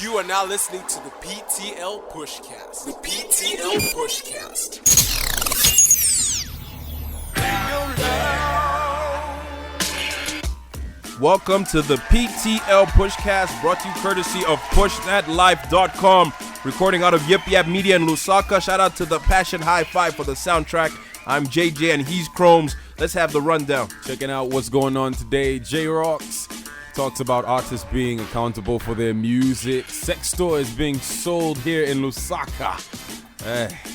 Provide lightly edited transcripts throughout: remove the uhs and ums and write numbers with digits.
You are now listening to the PTL PushCast. The PTL PushCast. Welcome to the PTL PushCast, brought to you courtesy of PushThatLife.com. Recording out of Yip Yap Media in Lusaka. Shout out to the Passion High Five for the soundtrack. I'm JJ and he's Chromes. Let's have the rundown. Checking out what's going on today. J-Rocks talks about artists being accountable for their music. Sex toys being sold here in Lusaka.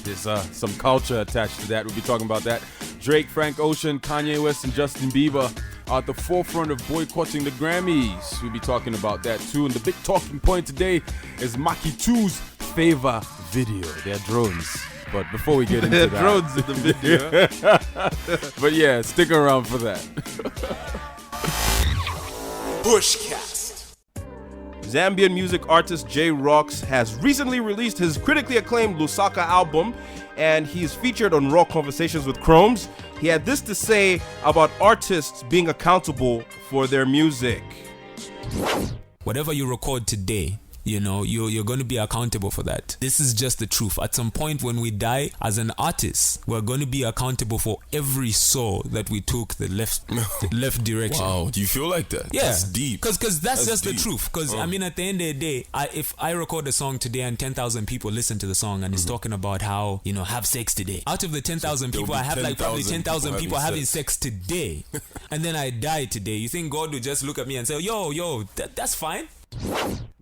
There's some culture attached to that. We'll be talking about that. Drake, Frank Ocean, Kanye West, and Justin Bieber are at the forefront of boycotting the Grammys. We'll be talking about that too. And the big talking point today is Macky 2's Favour video. They're drones. But before we get into that, drones in the video. But yeah, stick around for that. PushCast. Zambian music artist J-Rocks has recently released his critically acclaimed Lusaka album, and he's featured on Raw Conversations with Chromes. He had this to say about artists being accountable for their music. Whatever you record today, you know, you're going to be accountable for that. This is just the truth. At some point when we die as an artist, we're going to be accountable for every soul that we took the left direction. Wow, do you feel like that? Yeah, that's deep. Because that's just deep. the truth. Because I mean, at the end of the day, if I record a song today and 10,000 people listen to the song and it's talking about how, you know, have sex today. Out of the 10,000 people, I have like probably 10,000 people having sex today, and then I die today. You think God would just look at me and say, yo, that's fine?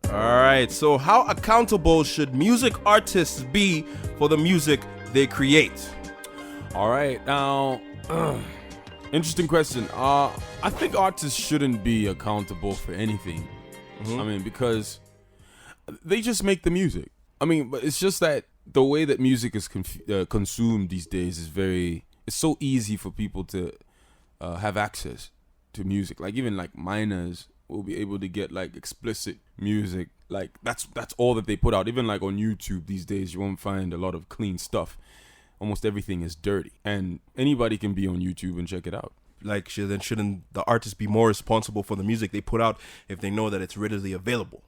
Alright, so how accountable should music artists be for the music they create? All right, now, interesting question. I think artists shouldn't be accountable for anything. I mean, because they just make the music. I mean, but it's just that the way that music is consumed these days is it's so easy for people to have access to music. Like even like minors will be able to get like explicit music. Like that's all that they put out. Even like on YouTube these days, you won't find a lot of clean stuff. Almost everything is dirty, and anybody can be on YouTube and check it out. Like, shouldn't the artists be more responsible for the music they put out if they know that it's readily available?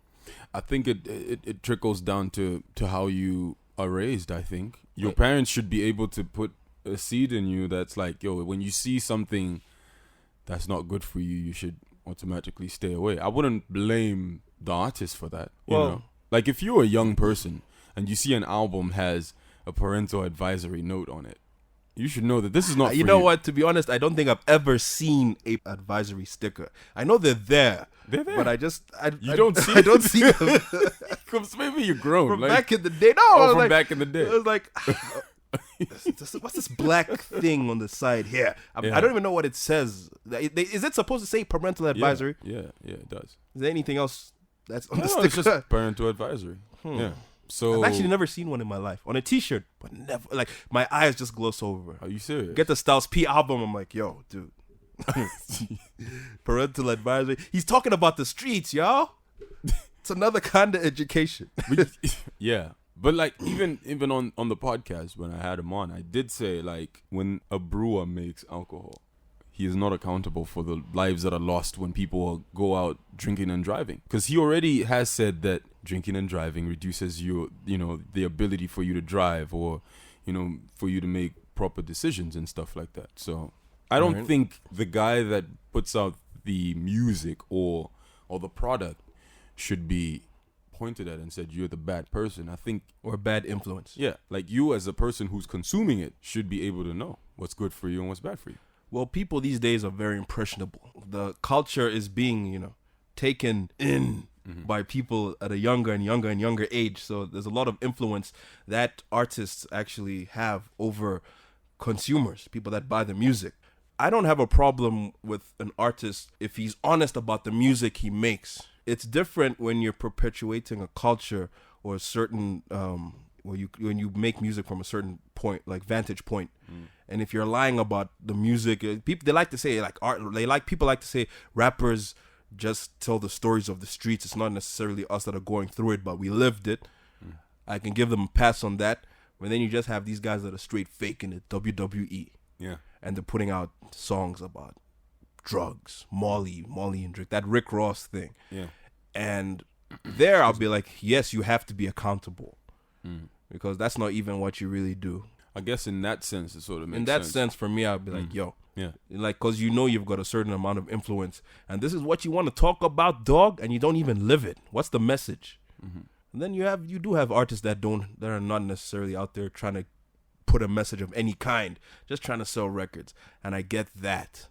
I think it trickles down to how you are raised. I think your parents should be able to put a seed in you that's like, yo, when you see something that's not good for you, you should automatically stay away. I wouldn't blame the artist for that. You know? Like if you're a young person and you see an album has a parental advisory note on it, you should know that this is not for you. You know what? To be honest, I don't think I've ever seen a advisory sticker. I know they're there. They're there. But I don't see them. Because maybe you're grown. From like, back in the day. No, from back in the day. I was like, what's this black thing on the side here? I don't even know what it says. Is it supposed to say parental advisory? Yeah, it does. Is there anything else that's on the sticker? It's just parental advisory. Yeah. So I've actually never seen one in my life on a T-shirt, but never. Like my eyes just gloss over. Are you serious? Get the Styles P album. I'm like, yo, dude. Parental advisory. He's talking about the streets, y'all. It's another kind of education. Yeah. But like even on the podcast when I had him on, I did say like when a brewer makes alcohol, he is not accountable for the lives that are lost when people go out drinking and driving. Because he already has said that drinking and driving reduces the ability for you to drive or, for you to make proper decisions and stuff like that. So I don't think the guy that puts out the music or the product should be pointed at and said you're the bad person. I think, or bad influence. Yeah, like you as a person who's consuming it should be able to know what's good for you and what's bad for you. Well, people these days are very impressionable. The culture is being, taken in by people at a younger and younger age. So there's a lot of influence that artists actually have over consumers, people that buy the music. I don't have a problem with an artist if he's honest about the music he makes. It's different when you're perpetuating a culture or a certain when you make music from a certain point, like vantage point. And if you're lying about the music, people they like to say like art. People like to say rappers just tell the stories of the streets. It's not necessarily us that are going through it, but we lived it. I can give them a pass on that. But then you just have these guys that are straight faking it, WWE. Yeah. And they're putting out songs about drugs, Molly and Drake, that Rick Ross thing. Yeah. And there I'll be like, yes, you have to be accountable. Because that's not even what you really do. I guess in that sense, it sort of makes sense. In that sense, for me, I'll be like, yo. Yeah. Like, because you know you've got a certain amount of influence. And this is what you want to talk about, dog, and you don't even live it. What's the message? And then you do have artists that are not necessarily out there trying to put a message of any kind, just trying to sell records. And I get that.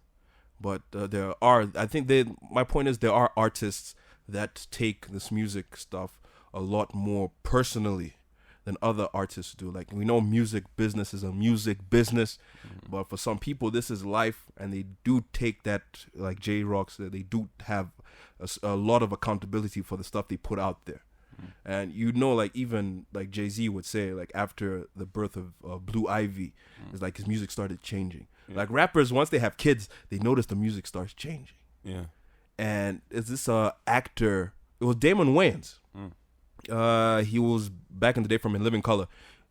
But my point is there are artists that take this music stuff a lot more personally than other artists do. Like, we know music business is a music business, but for some people this is life, and they do take that, like J-Rock said, they do have a lot of accountability for the stuff they put out there. And like even like Jay-Z would say, like after the birth of Blue Ivy, it's like his music started changing. Like rappers, once they have kids, they notice the music starts changing. Yeah. And is this actor? It was Damon Wayans. He was back in the day from In Living Color.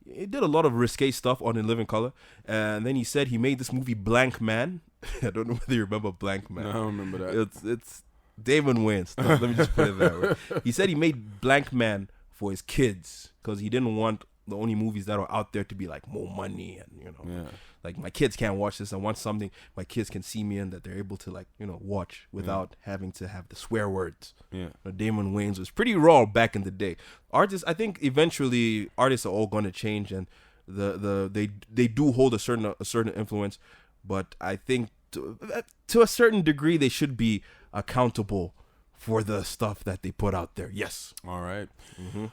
He did a lot of risque stuff on In Living Color, and then he said he made this movie Blank Man. I don't know whether you remember Blank Man. No, I don't remember that. It's Damon Wayans stuff. Let me just put it that way. He said he made Blank Man for his kids because he didn't want the only movies that are out there to be like more money and like my kids can't watch this. I want something my kids can see me in that they're able to like watch without having to have the swear words. Damon Wayans was pretty raw back in the day. Artists, I think eventually artists are all going to change, and they do hold a certain influence, but I think to a certain degree they should be accountable for the stuff that they put out there. Yes. All right.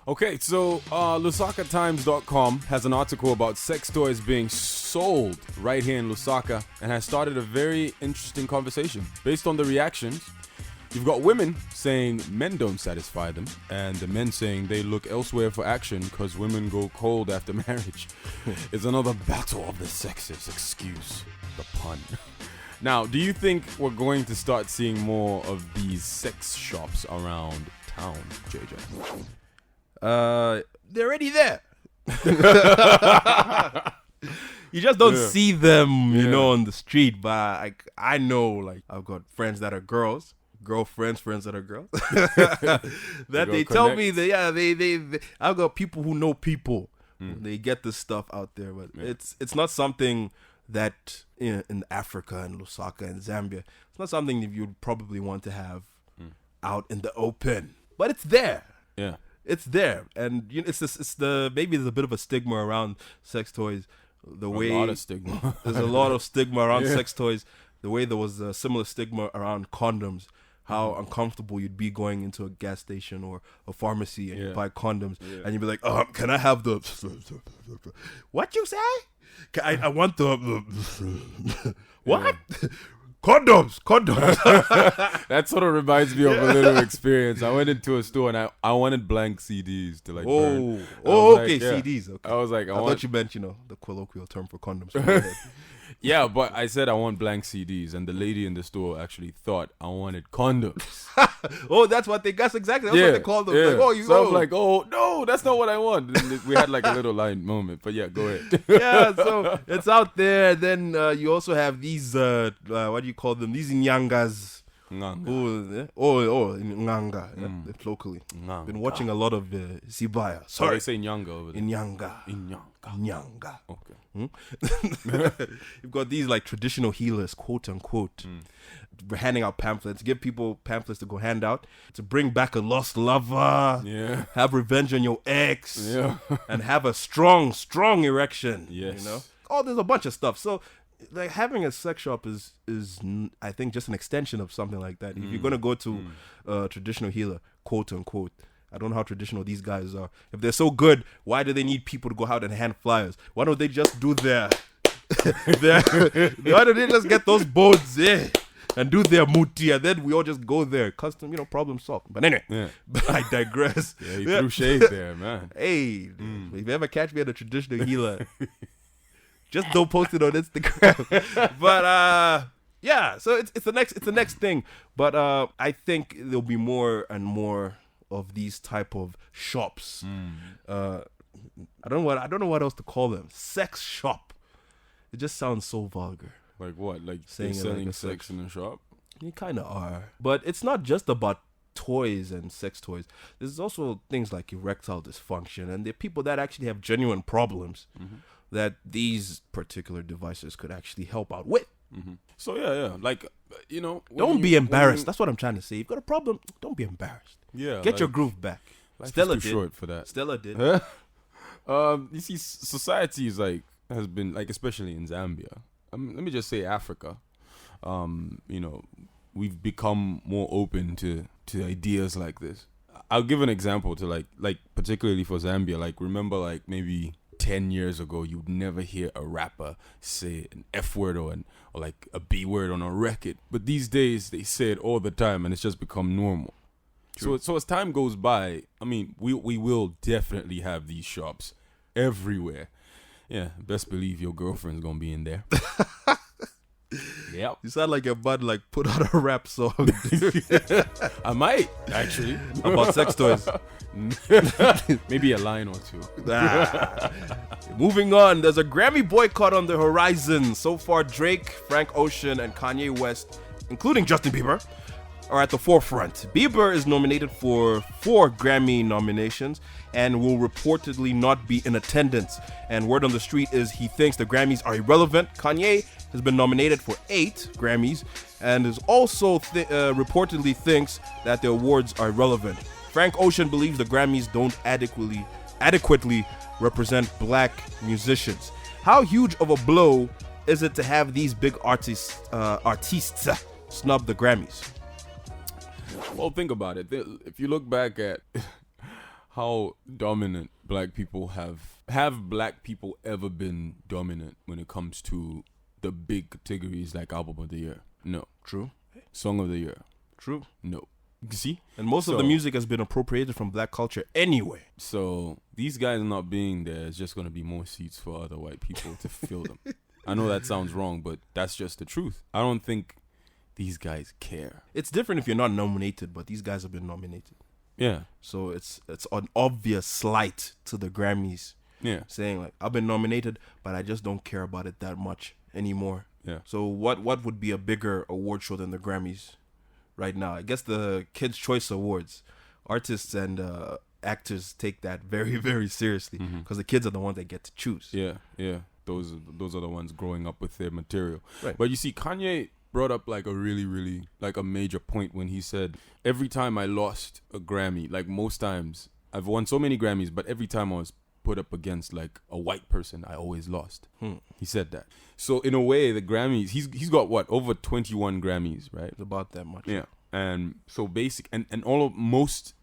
Okay, so LusakaTimes.com has an article about sex toys being sold right here in Lusaka, and has started a very interesting conversation. Based on the reactions, you've got women saying men don't satisfy them, and the men saying they look elsewhere for action because women go cold after marriage. It's another battle of the sexes. Excuse the pun. Now, do you think we're going to start seeing more of these sex shops around town, JJ? They're already there. You just don't see them, on the street. But I know, like, I've got friends that are girls, girlfriends, friends that are girls, that they tell me that they I've got people who know people. They get this stuff out there, but it's not something that in Africa and Lusaka and Zambia, it's not something that you'd probably want to have out in the open. But it's there. Yeah, it's there, and maybe there's a bit of a stigma around sex toys. A lot of stigma. There's a lot of stigma around sex toys. The way there was a similar stigma around condoms. How uncomfortable you'd be going into a gas station or a pharmacy and you buy condoms and you'd be like, can I have the what you say? I want the what? Condoms. That sort of reminds me of a little experience. I went into a store and I wanted blank CDs to like burn. Okay, CDs. Okay. I was like, I thought you meant the colloquial term for condoms. Yeah, but I said I want blank CDs, and the lady in the store actually thought I wanted condoms. That's what that's exactly what they called them. Yeah. Like, so I'm like, no, that's not what I want. And we had like a little line moment, but yeah, go ahead. Yeah, so it's out there. Then you also have these, what do you call them? These nyangas. Nganga. Nganga. Locally. Nganga. Been watching a lot of Sibaya. Sorry. They say Nyanga over there. Nyanga. Okay. You've got these like traditional healers, quote unquote. We're handing out pamphlets. Give people pamphlets to go hand out to bring back a lost lover. Yeah. Have revenge on your ex. Yeah. And have a strong erection. Yes. There's a bunch of stuff. So like having a sex shop is I think just an extension of something like that. If you're gonna go to a traditional healer, quote unquote, I don't know how traditional these guys are. If they're so good, why do they need people to go out and hand flyers? Why don't they just do why don't they just get those boards and do their muti, and then we all just go there, custom, problem solved. But anyway, I digress. Yeah, you threw shade there, man. Hey, if you ever catch me at a traditional healer, just don't post it on Instagram. But so it's the next thing. But I think there'll be more and more of these type of shops. I don't know what else to call them. Sex shop. It just sounds so vulgar. Like what? Like saying selling sex in the shop? You kind of are. But it's not just about toys and sex toys, there's also things like erectile dysfunction, and there are people that actually have genuine problems that these particular devices could actually help out with. So yeah, like Don't be embarrassed. That's what I'm trying to say. You've got a problem, don't be embarrassed. Yeah, Get your groove back. Life Stella is too did. short for that. Stella did. You see, society is has been especially in Zambia. Let me just say Africa. We've become more open to ideas like this. I'll give an example to like particularly for Zambia. Like, remember, maybe 10 years ago, you'd never hear a rapper say an F word or like a B word on a record. But these days, they say it all the time, and it's just become normal. True. So as time goes by, I mean, we will definitely have these shops everywhere. Yeah, best believe your girlfriend's gonna be in there. Yep. You sound like your bud put out a rap song. I might, actually. About sex toys. Maybe a line or two. Moving on, there's a Grammy boycott on the horizon. So far, Drake, Frank Ocean, and Kanye West, including Justin Bieber, are at the forefront. Bieber is nominated for 4 Grammy nominations and will reportedly not be in attendance. And word on the street is he thinks the Grammys are irrelevant. Kanye has been nominated for 8 Grammys and is also reportedly thinks that the awards are irrelevant. Frank Ocean believes the Grammys don't adequately represent black musicians. How huge of a blow is it to have these big artists snub the Grammys? Well, think about it. If you look back at how dominant black people have black people ever been dominant when it comes to the big categories like Album of the Year? No. True. Song of the Year? True. No. You see? And most of the music has been appropriated from black culture anyway. So these guys not being there is just going to be more seats for other white people to fill them. I know that sounds wrong, but that's just the truth. I don't think these guys care. It's different if you're not nominated, but these guys have been nominated. Yeah. So it's an obvious slight to the Grammys. Yeah. Saying I've been nominated, but I just don't care about it that much anymore. Yeah. So what would be a bigger award show than the Grammys right now? I guess the Kids' Choice Awards. Artists and actors take that very, very seriously because the kids are the ones that get to choose. Yeah. Yeah. Those are the ones growing up with their material. Right. But you see, Kanye brought up a really, really a major point when he said, every time I lost a Grammy, most times I've won so many Grammys, but every time I was put up against a white person, I always lost. He said that. So in a way, the Grammys, he's got over 21 Grammys, right? It's about that much. Yeah. And so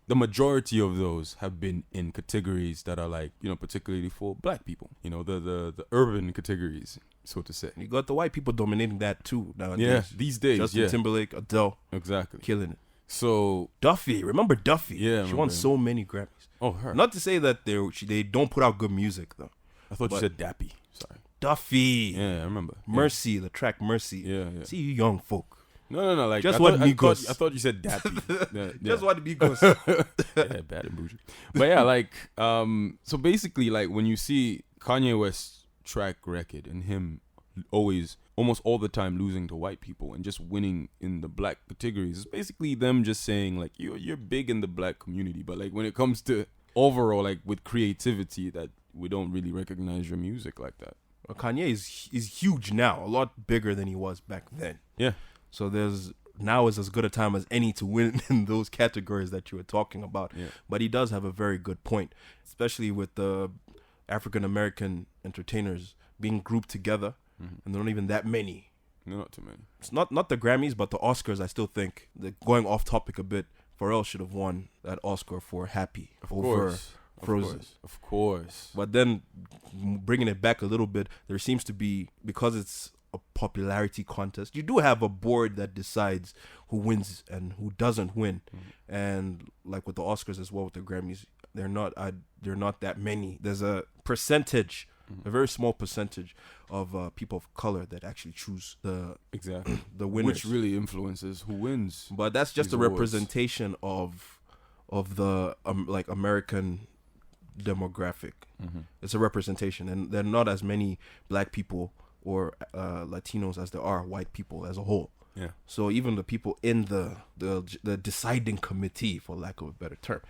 the majority of those have been in categories that are particularly for black people, the urban categories, so to say. You got the white people dominating that too nowadays. Yeah, these days. Justin Timberlake, Adele. Exactly. Killing it. So Duffy, remember Duffy? Yeah, she won so many Grammys. Oh, her. Not to say that they don't put out good music though. I thought you said Dappy. Sorry. Duffy. Yeah, I remember. Mercy, the track Mercy. Yeah. See you young folk. No. Just what Migos. I thought you said Dappy. Yeah. Just what Migos. Yeah, bad and bougie. But yeah, so basically, when you see Kanye West's track record and him almost all the time losing to white people and just winning in the black categories, it's basically them just saying you're big in the black community, but when it comes to overall with creativity, that we don't really recognize your music like that. Well, Kanye is huge now, a lot bigger than he was back then. Yeah. So now is as good a time as any to win in those categories that you were talking about. Yeah. But he does have a very good point, especially with the African American entertainers being grouped together, and there aren't even that many. No, not too many. It's not the Grammys, but the Oscars. I still think going off topic a bit, Pharrell should have won that Oscar for Happy over Frozen. Of course. But then bringing it back a little bit, there seems to be, because it's a popularity contest, you do have a board that decides who wins and who doesn't win. And with the Oscars as well, with the Grammys, they're not that many. There's a percentage, a very small percentage of people of color that actually choose the winners, which really influences who wins. But that's just a representation of the American demographic. It's a representation, and there are not as many black people or Latinos as there are white people as a whole. Yeah. So even the people in the deciding committee, for lack of a better term,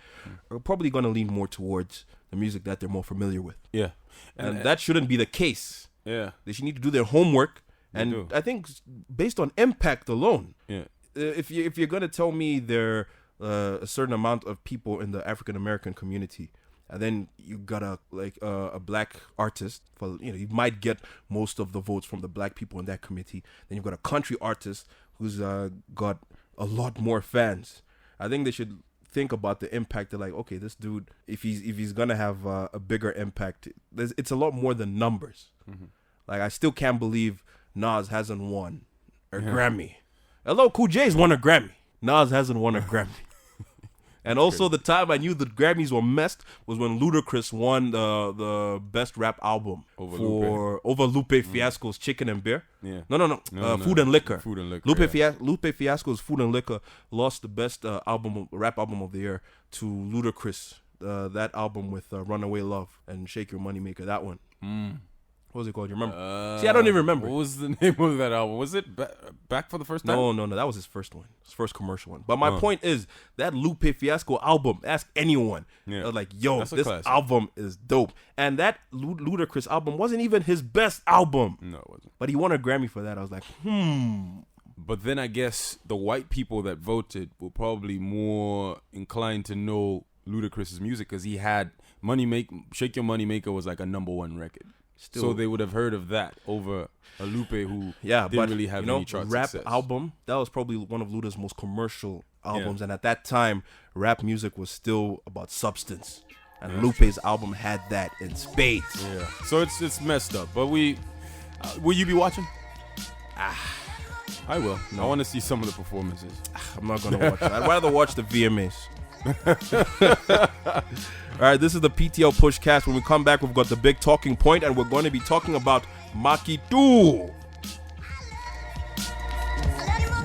are probably going to lean more towards the music that they're more familiar with. Yeah. And that shouldn't be the case. Yeah. They should need to do their homework. And do. I think based on impact alone, Yeah. if you're going to tell me there a certain amount of people in the African American community, and then you got a black artist, for you might get most of the votes from the black people in that committee. Then you've got a country artist who's got a lot more fans. I think they should think about the impact. They're like, okay, this dude, if he's gonna have a bigger impact, it's a lot more than numbers. Mm-hmm. Like, I still can't believe Nas hasn't won a Grammy. Hello, Cool J's won a Grammy. Nas hasn't won a Grammy. And also, the time I knew the Grammys were messed was when Ludacris won the best rap album over Lupe Fiasco's Chicken and Beer. Yeah. No. Food and Liquor. Food and Liquor. Lupe Fiasco's Food and Liquor lost the best rap album of the year to Ludacris. That album with Runaway Love and Shake Your Money Maker. That one. What was it called? You remember? See, I don't even remember. What was the name of that album? Was it Back for the First Time? No. That was his first one. His first commercial one. But my point is, that Lupe Fiasco album, ask anyone. Yeah. They're like, yo, this album is dope. And that Ludacris album wasn't even his best album. No, it wasn't. But he won a Grammy for that. I was like, But then I guess the white people that voted were probably more inclined to know Ludacris's music because he had Shake Your Money Maker was like a #1 record. Still, so they would have heard of that over a Lupe who didn't really have any chart rap success. album, that was probably one of Luda's most commercial albums. And at that time, rap music was still about substance. And Lupe's album had that in spades. Yeah. So it's messed up. But will you be watching? I will. No. I want to see some of the performances. I'm not going to watch it. I'd rather watch the VMAs. All right, this is the PTL PushCast. When we come back, we've got the big talking point, and we're going to be talking about Macky 2.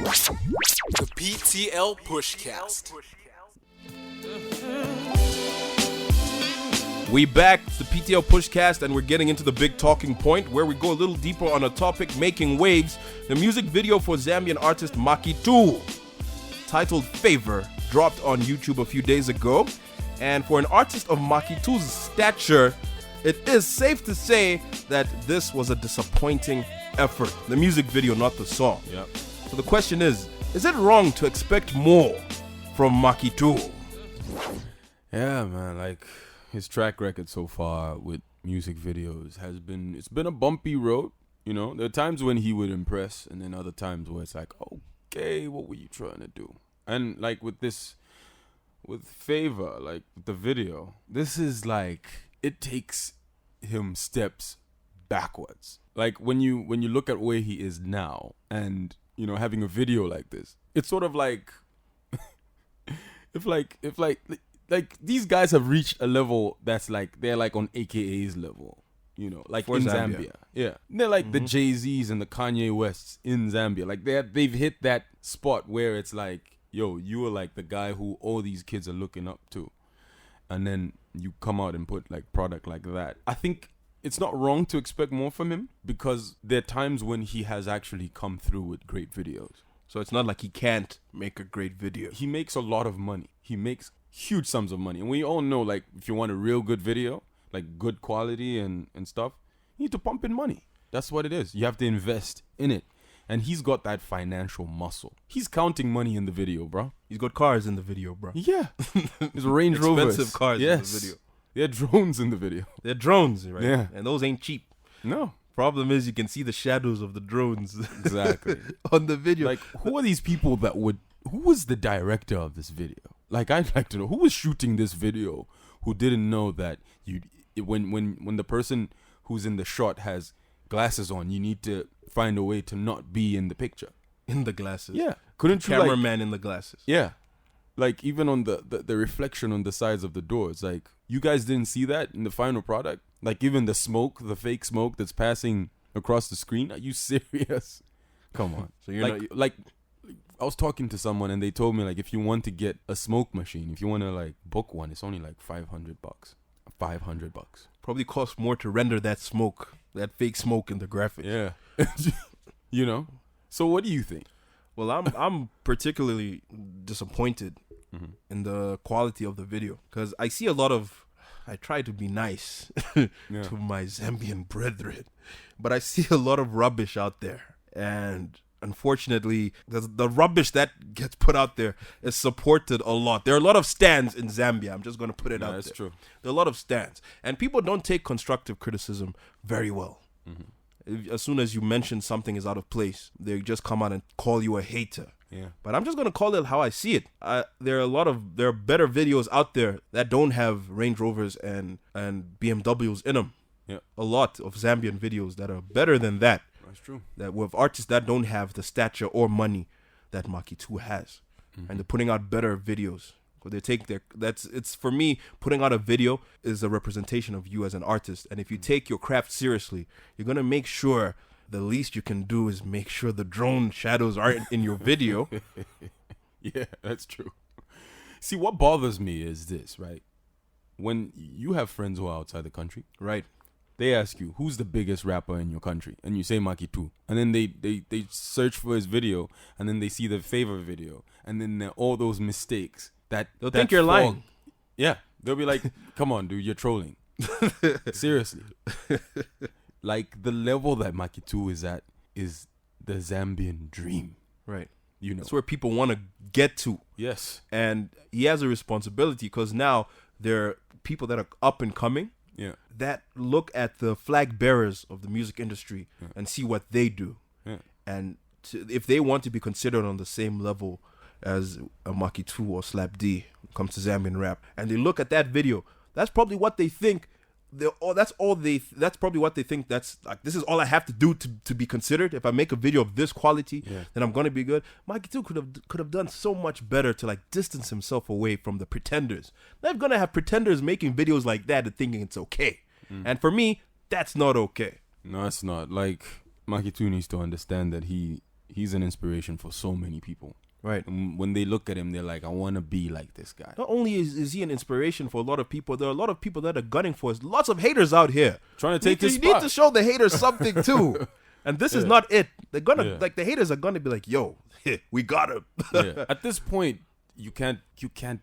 The PTL PushCast. We back. It's the PTL PushCast, and we're getting into the big talking point, where we go a little deeper on a topic making waves. The music video for Zambian artist Macky 2, titled Favour, dropped on YouTube a few days ago. And for an artist of Macky 2's stature, it is safe to say that this was a disappointing effort. The music video, not the song. Yep. So the question is it wrong to expect more from Macky 2? Yeah, man. Like, his track record so far with music videos it's been a bumpy road. You know, there are times when he would impress, and then other times where it's like, okay, what were you trying to do? And like with Favour, like the video, this is like, it takes him steps backwards. Like when you look at where he is now, and having a video like this, it's sort of like if these guys have reached a level that's like they're like on AKA's level, like for in Zambia. Yeah, they're like the Jay-Z's and the Kanye Wests in Zambia. Like they've hit that spot where it's like, yo, you are like the guy who all these kids are looking up to. And then you come out and put like product like that. I think it's not wrong to expect more from him because there are times when he has actually come through with great videos. So it's not like he can't make a great video. He makes a lot of money. He makes huge sums of money. And we all know, like, if you want a real good video, like good quality and stuff, you need to pump in money. That's what it is. You have to invest in it. And he's got that financial muscle. He's counting money in the video, bro. He's got cars in the video, bro. Yeah. There's Range Rovers. Expensive cars in the video. There are drones in the video. They're drones, right? Yeah. And those ain't cheap. No. Problem is you can see the shadows of the drones. Exactly. On the video. Like, who are these people who was the director of this video? Like, I'd like to know, who was shooting this video who didn't know that when the person who's in the shot has glasses on, you need to find a way to not be in the picture. In the glasses. Yeah. Couldn't you cameraman in the glasses. Yeah. Like even on the reflection on the sides of the doors. Like you guys didn't see that in the final product? Like even the smoke, the fake smoke that's passing across the screen. Are you serious? Come on. So you're like I was talking to someone and they told me like if you want to get a smoke machine, if you want to like book one, it's only like $500. $500. Probably costs more to render that smoke, that fake smoke in the graphics. Yeah. So what do you think? Well, I'm particularly disappointed in the quality of the video because I see a lot of. I try to be nice to my Zambian brethren, but I see a lot of rubbish out there, and unfortunately, the rubbish that gets put out there is supported a lot. There are a lot of stands in Zambia. I'm just going to put it out there. That's true. There are a lot of stands, and people don't take constructive criticism very well. As soon as you mention something is out of place, they just come out and call you a hater. Yeah. But I'm just gonna call it how I see it. There are better videos out there that don't have Range Rovers and BMWs in them. Yeah. A lot of Zambian videos that are better than that. That's true. That with artists that don't have the stature or money that Macky 2 has, and they're putting out better videos. They take it's for me, putting out a video is a representation of you as an artist. And if you take your craft seriously, you're going to make sure the least you can do is make sure the drone shadows aren't in your video. Yeah, that's true. See, what bothers me is this, right? When you have friends who are outside the country, right? They ask you, who's the biggest rapper in your country? And you say Macky 2. And then they search for his video, and then they see the Favour video. And then there are all those mistakes. They'll think you're lying. Yeah. They'll be like, come on, dude, you're trolling. Seriously. Like, the level that Macky 2 is at is the Zambian dream. Right. You know. That's where people want to get to. Yes. And he has a responsibility because now there are people that are up and coming that look at the flag bearers of the music industry and see what they do. Yeah. And if they want to be considered on the same level as a Macky 2 or Slap D when it comes to Zambian rap, and they look at that video, that's probably what they think. That's probably what they think. That's like, this is all I have to do to be considered. If I make a video of this quality, then I'm gonna be good. Macky 2 could have done so much better to like distance himself away from the pretenders. They're gonna have pretenders making videos like that and thinking it's okay. And for me, that's not okay. No, it's not. Like, Macky 2 needs to understand that he's an inspiration for so many people. Right. And when they look at him, they're like, I want to be like this guy. Not only is he an inspiration for a lot of people, there are a lot of people that are gunning for us. Lots of haters out here. Trying to take his spot. You need to show the haters something too. And this is not it. They're gonna like, the haters are gonna be like, yo, we got him. At this point, you can't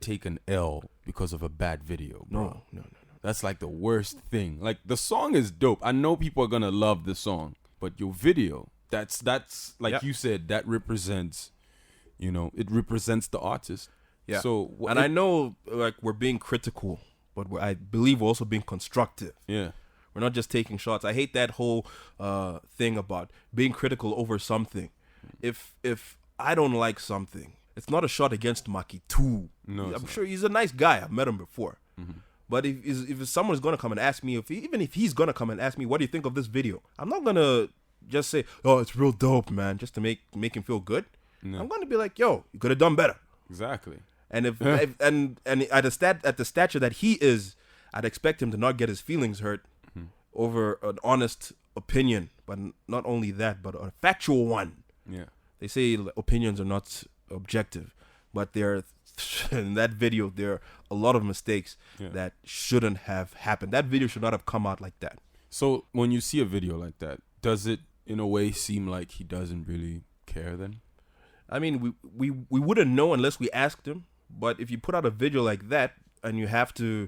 take an L because of a bad video, bro. No. That's like the worst thing. Like, the song is dope. I know people are gonna love the song, but your video, that's like you said, that represents. You know, it represents the artist. Yeah. So, I know, like, we're being critical, but I believe we're also being constructive. Yeah. We're not just taking shots. I hate that whole thing about being critical over something. If I don't like something, it's not a shot against Macky 2. No, I'm sure he's a nice guy. I've met him before. But if someone's gonna come and ask me, even if he's gonna come and ask me, what do you think of this video? I'm not gonna just say, oh, it's real dope, man, just to make him feel good. No. I'm going to be like, yo, you could have done better. Exactly. And if and at the stature that he is, I'd expect him to not get his feelings hurt over an honest opinion. But not only that, but a factual one. Yeah. They say opinions are not objective, but in that video, there are a lot of mistakes that shouldn't have happened. That video should not have come out like that. So when you see a video like that, does it in a way seem like he doesn't really care then? I mean, we wouldn't know unless we asked him. But if you put out a video like that and you have to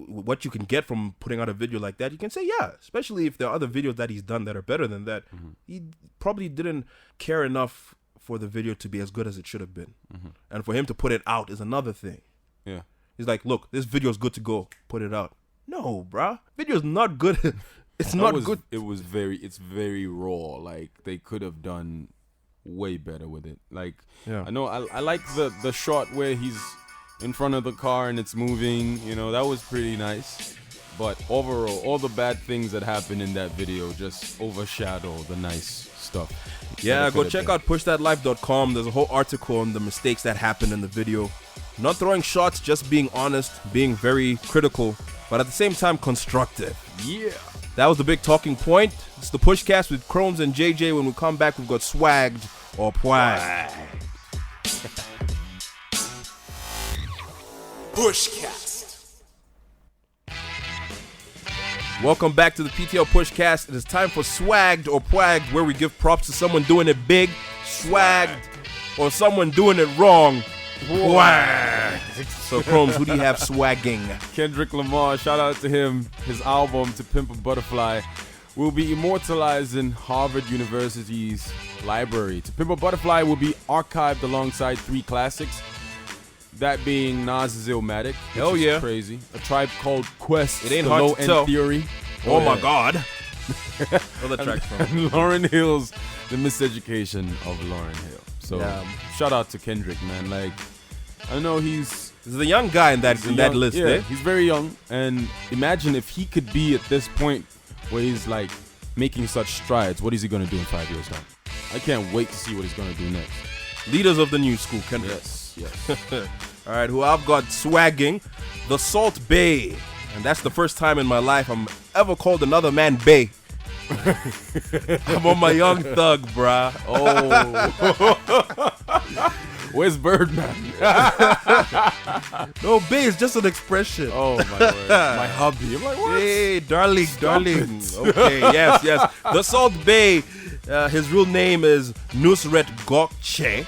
what you can get from putting out a video like that, you can say, yeah, especially if there are other videos that he's done that are better than that. He probably didn't care enough for the video to be as good as it should have been. And for him to put it out is another thing. Yeah. He's like, look, this video is good to go. Put it out. No, bruh. Video's not good. It's not good. It's very raw. Like, they could have done way better with it. Like, I know I like the shot where he's in front of the car and it's moving, you know, that was pretty nice. But overall, all the bad things that happen in that video just overshadow the nice stuff. Yeah, go check out pushthatlife.com. There's a whole article on the mistakes that happened in the video. Not throwing shots, just being honest, being very critical, but at the same time constructive. Yeah. That was the big talking point. It's the PushCast with Chromes and JJ. When we come back, we've got Swagged or Pwagged. PushCast. Welcome back to the PTL PushCast. It is time for Swagged or Pwagged, where we give props to someone doing it big. Swagged or someone doing it wrong. Wah. So Chromes, who do you have swagging? Kendrick Lamar, shout out to him. His album To Pimp a Butterfly will be immortalized in Harvard University's library. To Pimp a Butterfly will be archived alongside 3 classics. That being Nas' Illmatic. Hell yeah. Crazy. A Tribe Called Quest. It ain't The hard Low to End tell. Theory. Oh my God. Other tracks from And Lauryn Hill's The Miseducation of Lauryn Hill. So shout out to Kendrick, man. Like, I know he's the young guy in that list. Yeah, there. he's very young. And imagine if he could be at this point where he's like making such strides. What is he gonna do in 5 years time? I can't wait to see what he's gonna do next. Leaders of the new school, Kendrick. Yes. All right, who I've got swagging, the Salt Bay. And that's the first time in my life I'm ever called another man Bay. I'm on my Young Thug, bruh. Oh. Where's Birdman? No, Bay is just an expression. Oh, my word. My hubby. I'm like, what? Hey, darling. Okay, yes. The Salt Bay, his real name is Nusret Gokche.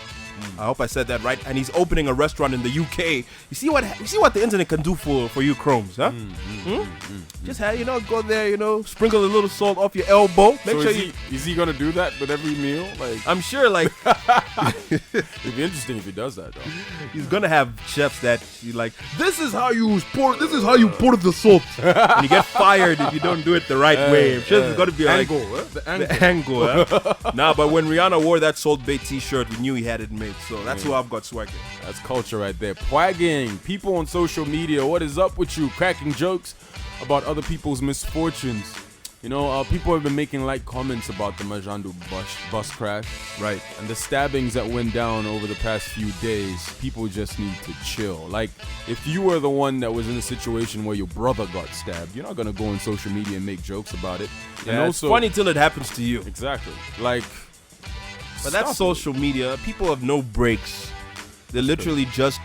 I hope I said that right. And he's opening a restaurant in the UK. You see what the internet can do for you, Chromes, huh? Just go there, sprinkle a little salt off your elbow. Make sure is he gonna do that with every meal? Like, I'm sure, like, it'd be interesting if he does that, though. he's gonna have chefs that this is how you pour the salt, and you get fired if you don't do it the right way. I'm sure there's gonna be angle, the angle. Nah, but when Rihanna wore that Salt Bay t-shirt, we knew he had it made. So that's who I've got swagging. That's culture right there. Pwagging. People on social media, what is up with you? Cracking jokes about other people's misfortunes. People have been making light comments about the Majandu bus crash. Right. And the stabbings that went down over the past few days. People just need to chill. Like, if you were the one that was in a situation where your brother got stabbed, you're not going to go on social media and make jokes about it. Yeah, and also, it's funny till it happens to you. Exactly. Like, but that's social media. People have no breaks. They're literally just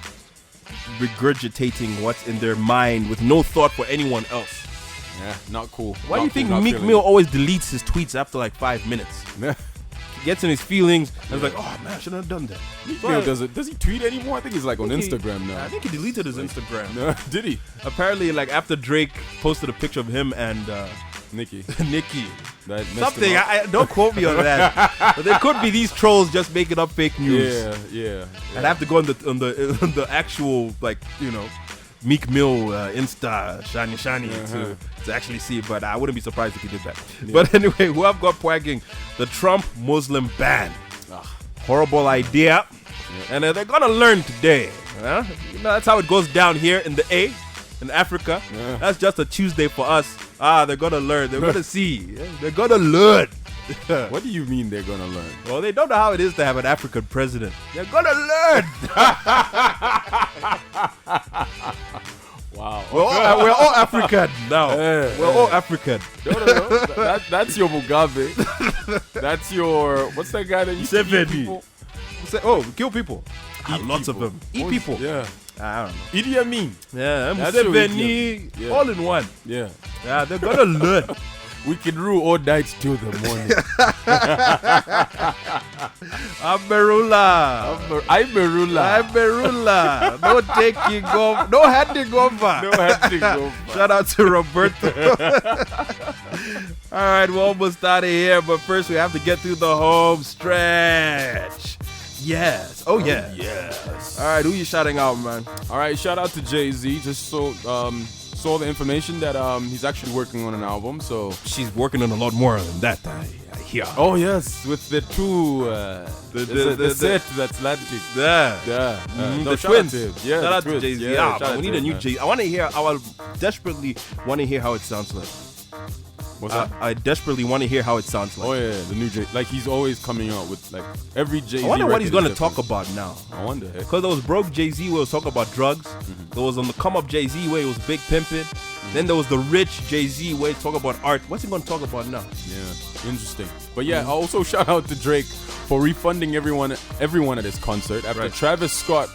regurgitating what's in their mind with no thought for anyone else. Yeah, not cool. Why do you think Meek Mill always deletes his tweets after like 5 minutes? He gets in his feelings and is like, oh man, I shouldn't have done that. Meek Mill does he tweet anymore? I think he's like on Instagram now. I think he deleted his Instagram. No, did he? Apparently, like after Drake posted a picture of him and Nikki. That something. I don't quote me on that. But there could be these trolls just making up fake news. Yeah. I'd have to go on the actual Meek Mill Insta shiny to actually see it, but I wouldn't be surprised if he did that. Yeah. But anyway, who I've got pwagging, the Trump Muslim ban. Horrible idea. And they're gonna learn today. That's how it goes down here in the A. In Africa, that's just a Tuesday for us. They're gonna learn. They're gonna see. They're gonna learn. What do you mean they're gonna learn? Well, they don't know how it is to have an African president. They're gonna learn. Wow. We're all African now. We're all African. No. That's your Mugabe. That's your, what's that guy that you kill people? Kill people. Lots of them. Eat people. Yeah. I don't know. Idi Amin. Yeah, all in one. Yeah. Yeah, they're gonna learn. We can rule all nights till the morning. Amerula. No taking off. No handing over. Shout out to Roberto. All right, we're almost out of here, but first we have to get through the home stretch. Yes. Oh, yeah. Yes. All right, who you shouting out, man? All right, shout out to Jay-Z. Just saw the information that he's actually working on an album. So she's working on a lot more than that. I hear. Oh yes, with the two the set that's Atlantic. The twins. Shout out to Jay-Z. We need a new Jay-Z. I desperately want to hear how it sounds like. What's that? I desperately want to hear how it sounds like. Oh yeah, the new Jay. Like he's always coming out with like every Jay-Z. I wonder what he's gonna talk about now. I wonder. Because there was broke Jay-Z where he was talking about drugs. Mm-hmm. There was on the come up Jay-Z where he was big pimping. Mm-hmm. Then there was the rich Jay-Z where he talk about art. What's he gonna talk about now? Yeah, interesting. But yeah, also shout out to Drake for refunding everyone at his concert after Travis Scott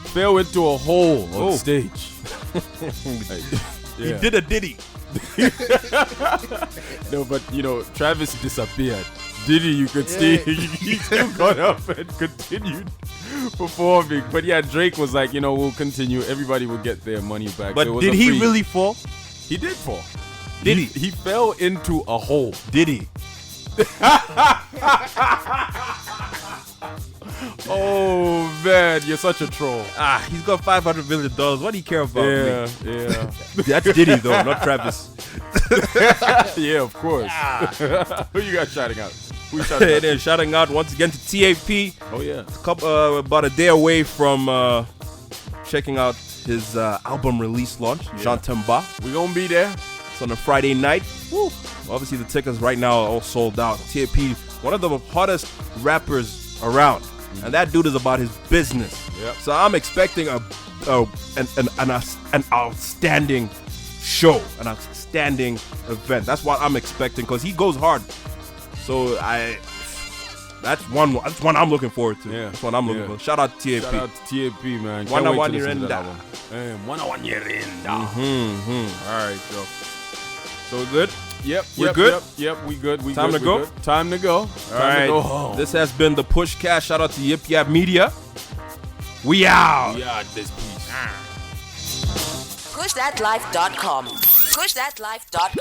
fell into a hole on stage. He did a ditty. No, but Travis disappeared Diddy, you could see he still got up and continued performing. But yeah, Drake was like, we'll continue. Everybody will get their money back. But So it was did a he free- really fall? He did fall. Did he? He fell into a hole. Did he? Oh man, you're such a troll. He's got $500 million. What do you care about? Yeah. That's Diddy though, not Travis. Yeah, of course. Who you got shouting out? Who you shouting out? And then shouting out once again to TAP. Oh yeah. About a day away from checking out his album release launch, Jean Temba. We gonna be there. It's on a Friday night. Woo. Obviously, the tickets right now are all sold out. TAP, one of the hottest rappers around, and that dude is about his business. Yep. So I'm expecting an outstanding show, an outstanding event. That's what I'm expecting because he goes hard. So that's one I'm looking forward to. Yeah. That's one I'm looking for. Shout out to TAP. Shout out to TAP, man. One Can't wait on to your listen to end. that album. One year in. All right, so we're good. Yep. We're yep, good? Yep. We good. Time to go? Time to go. All Time right. to go home. This has been the PushCast. Shout out to Yip Yap Media. We out. We out this piece. PushThatLife.com. PushThatLife.com.